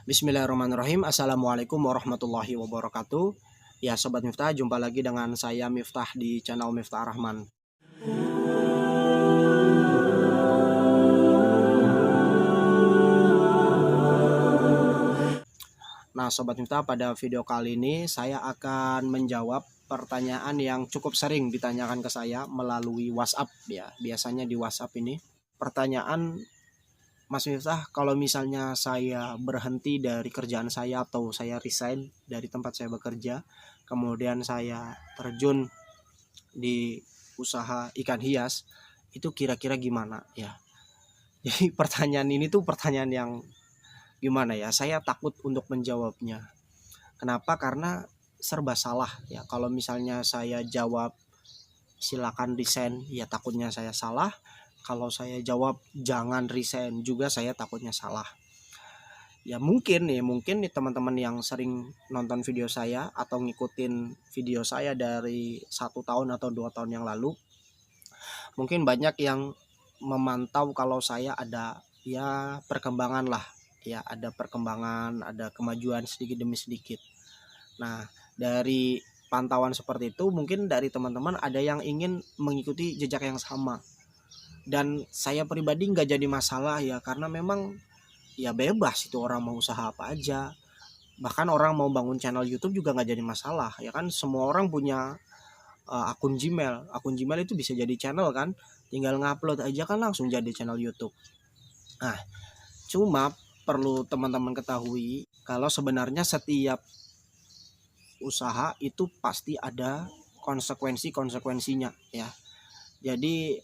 Bismillahirrahmanirrahim. Assalamualaikum warahmatullahi wabarakatuh. Ya Sobat Miftah, jumpa lagi dengan saya Miftah di channel Miftah Rahman. Nah Sobat Miftah, pada video kali ini saya akan menjawab pertanyaan yang cukup sering ditanyakan ke saya melalui WhatsApp ya. Biasanya di WhatsApp ini pertanyaan, Mas Miftah, kalau misalnya saya berhenti dari kerjaan saya atau saya resign dari tempat saya bekerja, kemudian saya terjun di usaha ikan hias, itu kira-kira gimana ya? Jadi pertanyaan ini tuh pertanyaan yang gimana ya? Saya takut untuk menjawabnya. Kenapa? Karena serba salah ya. Kalau misalnya saya jawab silakan resign, ya takutnya saya salah. Kalau saya jawab jangan resign juga saya takutnya salah. Ya mungkin nih teman-teman yang sering nonton video saya atau ngikutin video saya dari 1 tahun atau 2 tahun yang lalu, mungkin banyak yang memantau kalau saya ada ya perkembangan lah, ya ada perkembangan, ada kemajuan sedikit demi sedikit. Nah dari pantauan seperti itu mungkin dari teman-teman ada yang ingin mengikuti jejak yang sama, dan saya pribadi nggak jadi masalah ya, karena memang ya bebas itu orang mau usaha apa aja. Bahkan orang mau bangun channel YouTube juga nggak jadi masalah ya kan, semua orang punya akun Gmail itu bisa jadi channel kan, tinggal ngupload aja kan langsung jadi channel YouTube. Nah cuma perlu teman-teman ketahui kalau sebenarnya setiap usaha itu pasti ada konsekuensinya ya. Jadi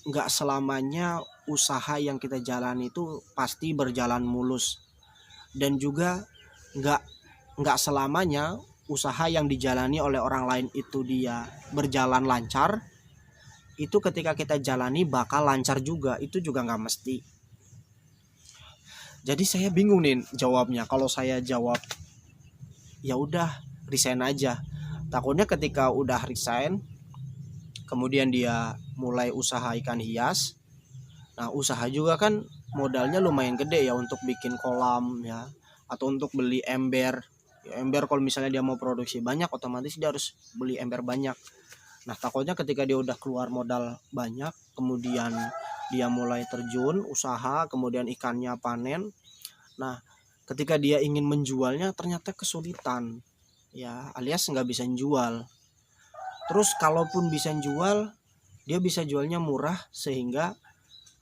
nggak selamanya usaha yang kita jalani itu pasti berjalan mulus, dan juga nggak nggak selamanya usaha yang dijalani oleh orang lain itu dia berjalan lancar, itu ketika kita jalani bakal lancar juga, itu juga nggak mesti. Jadi saya bingung nih jawabnya. Kalau saya jawab ya udah resign aja, takutnya ketika udah resign kemudian dia mulai usaha ikan hias. Nah usaha juga kan modalnya lumayan gede ya, untuk bikin kolam ya, atau untuk beli ember ya. Ember kalau misalnya dia mau produksi banyak otomatis dia harus beli ember banyak. Nah takutnya ketika dia udah keluar modal banyak, kemudian dia mulai terjun usaha, kemudian ikannya panen. Nah ketika dia ingin menjualnya ternyata kesulitan ya, alias nggak bisa jual. Terus kalaupun bisa jual, dia bisa jualnya murah sehingga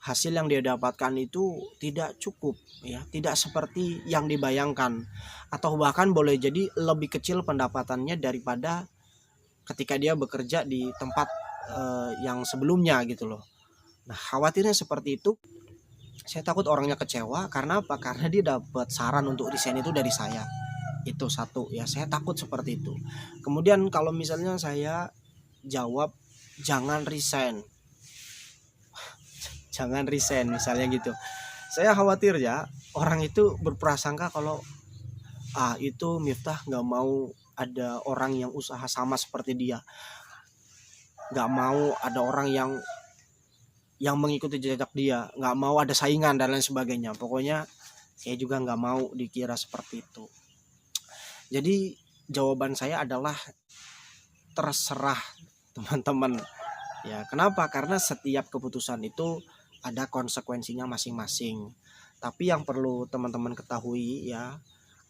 hasil yang dia dapatkan itu tidak cukup ya, tidak seperti yang dibayangkan, atau bahkan boleh jadi lebih kecil pendapatannya daripada ketika dia bekerja di tempat yang sebelumnya gitu loh. Nah khawatirnya seperti itu. Saya takut orangnya kecewa. Karena apa? Karena dia dapat saran untuk resign itu dari saya. Itu satu ya, saya takut seperti itu. Kemudian kalau misalnya saya jawab jangan resign, jangan resign misalnya gitu, saya khawatir ya orang itu berprasangka kalau itu Miftah nggak mau ada orang yang usaha sama seperti dia, nggak mau ada orang yang mengikuti jejak dia, nggak mau ada saingan dan lain sebagainya. Pokoknya saya juga nggak mau dikira seperti itu. Jadi jawaban saya adalah terserah teman-teman ya. Kenapa? Karena setiap keputusan itu ada konsekuensinya masing-masing. Tapi yang perlu teman-teman ketahui ya,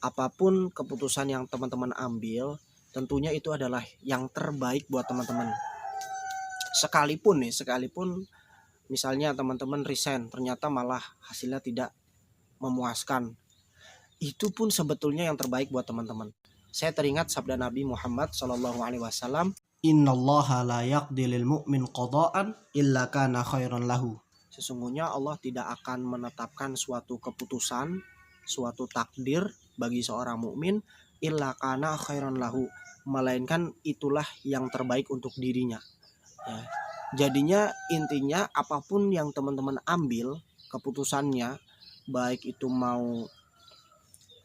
apapun keputusan yang teman-teman ambil, tentunya itu adalah yang terbaik buat teman-teman. Sekalipun misalnya teman-teman resign ternyata malah hasilnya tidak memuaskan, itu pun sebetulnya yang terbaik buat teman-teman. Saya teringat sabda Nabi Muhammad SAW, Innallaha la yaqdi lil mu'min qada'an illa kana khairan lahu. Sesungguhnya Allah tidak akan menetapkan suatu keputusan, suatu takdir bagi seorang mukmin illa kana khairan lahu, melainkan itulah yang terbaik untuk dirinya ya. Jadinya intinya apapun yang teman-teman ambil keputusannya, baik itu mau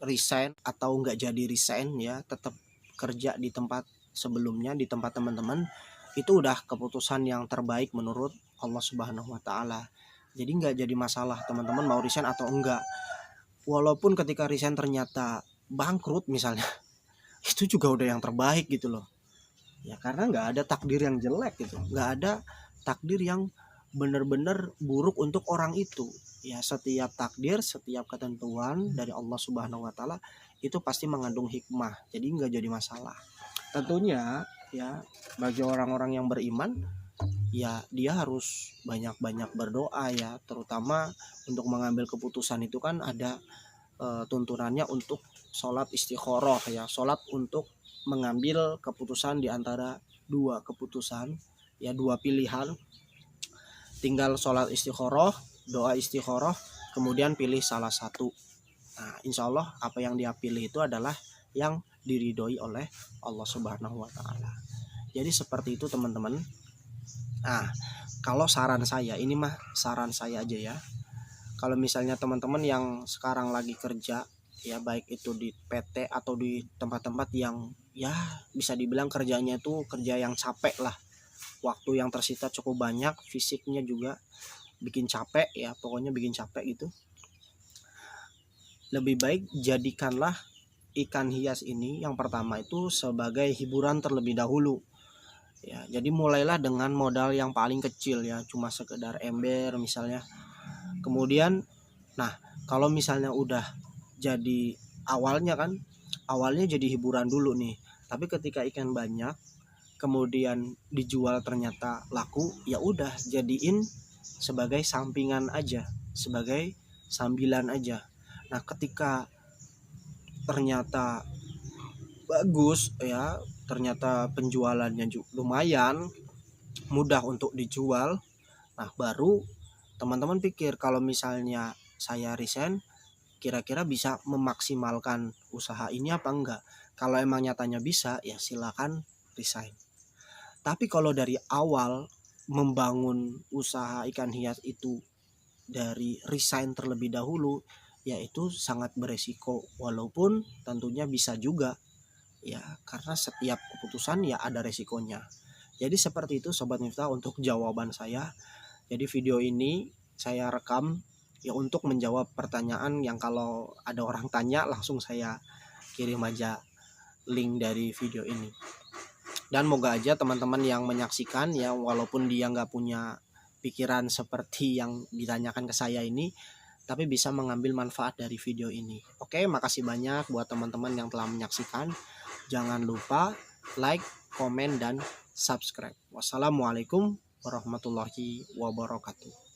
resign atau nggak jadi resign ya, tetap kerja di tempat sebelumnya, di tempat teman-teman, itu udah keputusan yang terbaik menurut Allah Subhanahu wa Ta'ala. Jadi nggak jadi masalah teman-teman mau resign atau enggak. walaupun ketika resign ternyata bangkrut misalnya, itu juga udah yang terbaik gitu loh. Ya karena nggak ada takdir yang jelek gitu, nggak ada takdir yang benar-benar buruk untuk orang itu. Ya setiap takdir, setiap ketentuan dari Allah Subhanahu Wa Taala itu pasti mengandung hikmah, jadi nggak jadi masalah. Tentunya ya bagi orang-orang yang beriman, ya dia harus banyak-banyak berdoa ya, terutama untuk mengambil keputusan itu kan ada tuntunannya untuk sholat istikharah ya, sholat untuk mengambil keputusan di antara dua keputusan ya, dua pilihan, tinggal sholat istikharah, doa istikharah, kemudian pilih salah satu. Nah insya Allah apa yang dia pilih itu adalah yang diridhoi oleh Allah Subhanahu Wa Taala. Jadi seperti itu teman-teman. Nah kalau saran saya, ini mah saran saya aja ya, kalau misalnya teman-teman yang sekarang lagi kerja ya, baik itu di PT atau di tempat-tempat yang ya bisa dibilang kerjanya itu kerja yang capek lah, waktu yang tersita cukup banyak, fisiknya juga bikin capek ya, pokoknya bikin capek gitu. Lebih baik jadikanlah ikan hias ini yang pertama itu sebagai hiburan terlebih dahulu ya. Jadi mulailah dengan modal yang paling kecil ya, cuma sekedar ember misalnya. Kemudian nah kalau misalnya udah jadi awalnya jadi hiburan dulu nih, tapi ketika ikan banyak kemudian dijual ternyata laku, ya udah jadiin sebagai sampingan aja, sebagai sambilan aja. Nah ketika ternyata bagus ya, ternyata penjualannya lumayan, mudah untuk dijual, nah baru teman-teman pikir kalau misalnya saya resign kira-kira bisa memaksimalkan usaha ini apa enggak. Kalau emang nyatanya bisa, ya silakan resign. Tapi kalau dari awal membangun usaha ikan hias itu dari resign terlebih dahulu, yaitu sangat beresiko, walaupun tentunya bisa juga ya, karena setiap keputusan ya ada resikonya. Jadi seperti itu Sobat Miftah untuk jawaban saya. Jadi video ini saya rekam ya untuk menjawab pertanyaan yang kalau ada orang tanya langsung saya kirim aja link dari video ini. Dan moga aja teman-teman yang menyaksikan ya, walaupun dia nggak punya pikiran seperti yang ditanyakan ke saya ini, tapi bisa mengambil manfaat dari video ini. Oke, makasih banyak buat teman-teman yang telah menyaksikan. Jangan lupa like, komen, dan subscribe. Wassalamualaikum warahmatullahi wabarakatuh.